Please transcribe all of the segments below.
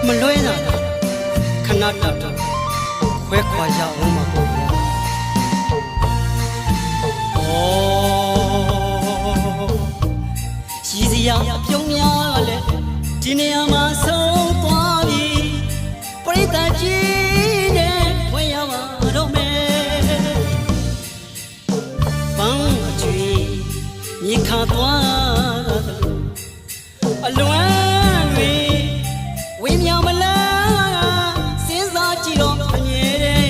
မလွဲတာခဏတော့ခွဲခွာရအောင်မှာပေါ့ဗျာရည်စရာပြုံးများလဲဒီနေရာမှာဆုံးသွားပြီပရိသတ်ကြီးနဲ့ခွဲရမှာတော့မယ်ဘန်းအကျွေးမြေခါသွားအလွမ်းတွေဝင်းမြောင်မလားစဉ်းစားကြည့်တော့အငြဲတဲ့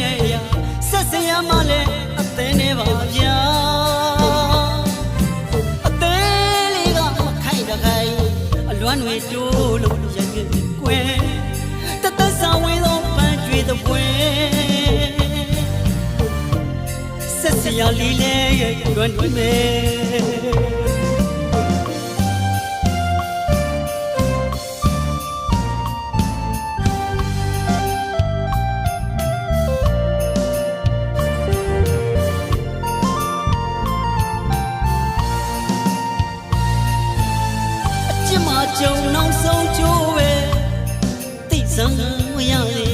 ဆက်စရာမှလည်းအသင်းနဲ့ပါဗျာအသေးလေးကခိုင်တခိုင်အလွမ်းတွေတိုးလို့ရရင်ကွယ်တသက်ဆောင်ဝေးသောပန်းကျွေးတဲ့ပွဲဆက်စရာလေးလေလွမ်းတွေမယ်ကြုံနောက်ဆုံးကျိုးပဲတိတ်ဆန်းမရလေ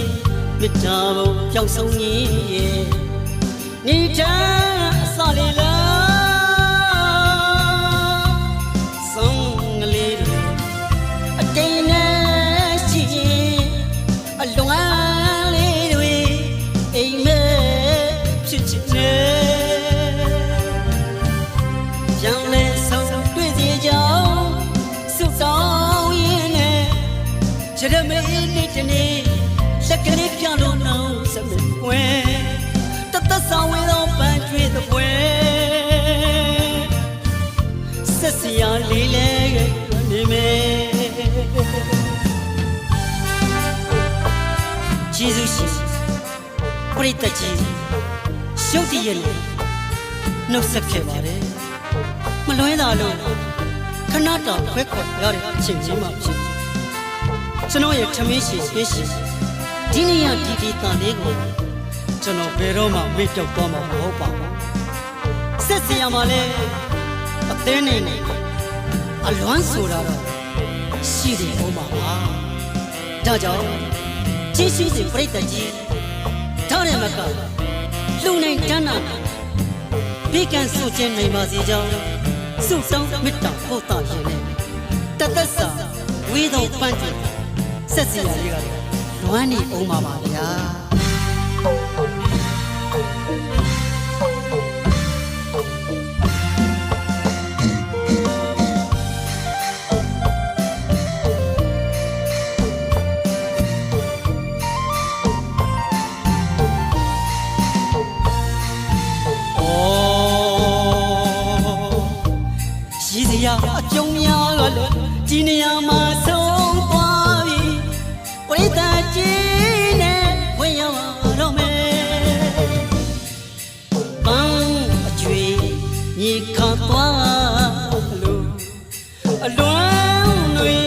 မြတ်တာဘုံပြောင်းဆုံးကြီးရဲ့နေချမ်းအစလေးလားဆုံးကလေးတွေအတိတ်နဲ့ရှိရင်အလွမ်းလေးတွေအိမ်မဲဖြစ်ချင်တယ်ပြောင်းလဲဆုံးတွေ့စီကြောင်းရရမေးနေ့တနေ့လက်ကလေးပြလို့နောင်စမကွယ်တသက်ဆောင်ဝေးသောပန်းကျွေးတဲ့ပွဲဆက်စရာလေးလဲနေမယ်ဂျေဇုရှိပရိသတ်ကြီးရှုပ်တည်ရည်နှုတ်ဆက်ခဲ့ပါတယ်မလွဲတာလို့ခဏတော့ခွဲခွက်ရတဲ့အချိန်ကြီးမှဖြစ်ကျွန်တော်ရဲ့ထမင်းရှိပေးရှိဒီနေ့ရဒီဒေသလေးကိုကျွန်တော်ဘယ်တော့မှမေ့ပြောက်သွားမှာမဟုတ်ပါဘူးဆက်စရာမှလည်းအသင်းနေအလွမ်းဆိုတာတော့ရှိတယ်ဟုတ်ပါပါဒါကြောင့်ကြီးရှိစီပြိတ္တကြီးထားရမကလူနိုင်တန်းနာဘေးကန်းစုကျင်းနိုင်ပါစေကြောင်းစုဆောင်မေတ္တာပို့တာရှင်နဲ့တသက်စာဝေးတော်ပန်းကျွေးဆက်စီရလေးကတော့လွမ်းနေအောင်ပါဗျာရည်စရာအကျုံးများကလည်းဒီနေရာမှာဆုံးသွားပြီပရိသတ်ကြီးနဲ့ဝင်ရတော့မယ်ဘန်းအကျွေးမြေခါသွားလို့အလွမ်းတွေ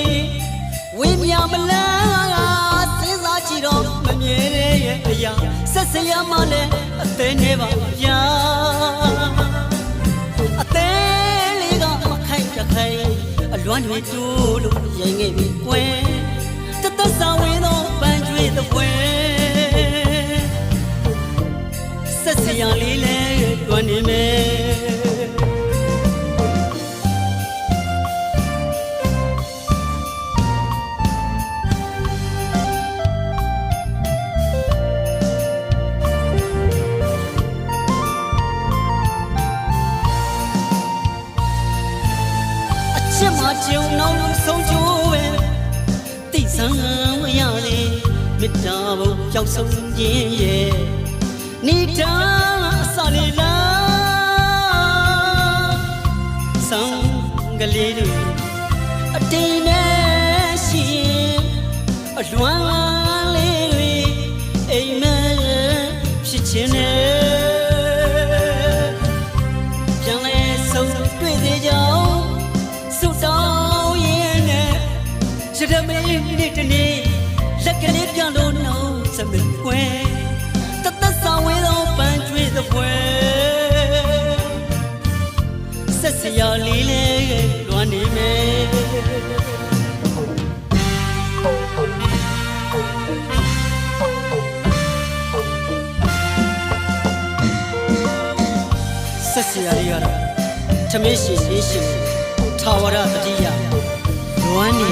ဝင်းမြောင်မလားစဉ်းစားကြည့်တော့မမြဲတဲ့အရာဆက်စရာမှလည်းအသေးနဲ့ပါဗျာအသေးလေးကမခိုင်တခိုင်အလွ လွမ်းတွေတိုးလို့ရင်ငယ်ပြီးကွယ်တသက်ဆောင်ဝင်းသောပန်းကျွေးသပွဲဆက်စရာလေးလဲလွမ်းနေမယ်ချစ်မကြုံနောက်လုံးဆုံးချိုးပဲတိဆန်းမရလေမေတ္တာဘုံကြောက်ဆုံးခြင်းရဲ့နိဒာအစလေးလားဆောင်ကလေးတွေအတိတ်နဲ့ရှိအလွမ်းလေးတွေအိမ်မက်ဖြစ်ခြင်းနဲ့ပြန်လဲဆုံးတွေ့စေကြောင်းရတဲ့မင်းနေ့တနေ့လက်ကလေးပြလို့နှုံးစမကွယ်တသက်ဆောင်ဝဲသောပန်းကျွေးသပွဲဆက်စရာလေးလဲလွမ်းနေမယ်ဆက်စရာလေးကတော့သမီးရှင်ရေးရှင်ထာဝရတတိယလွမ်းနေ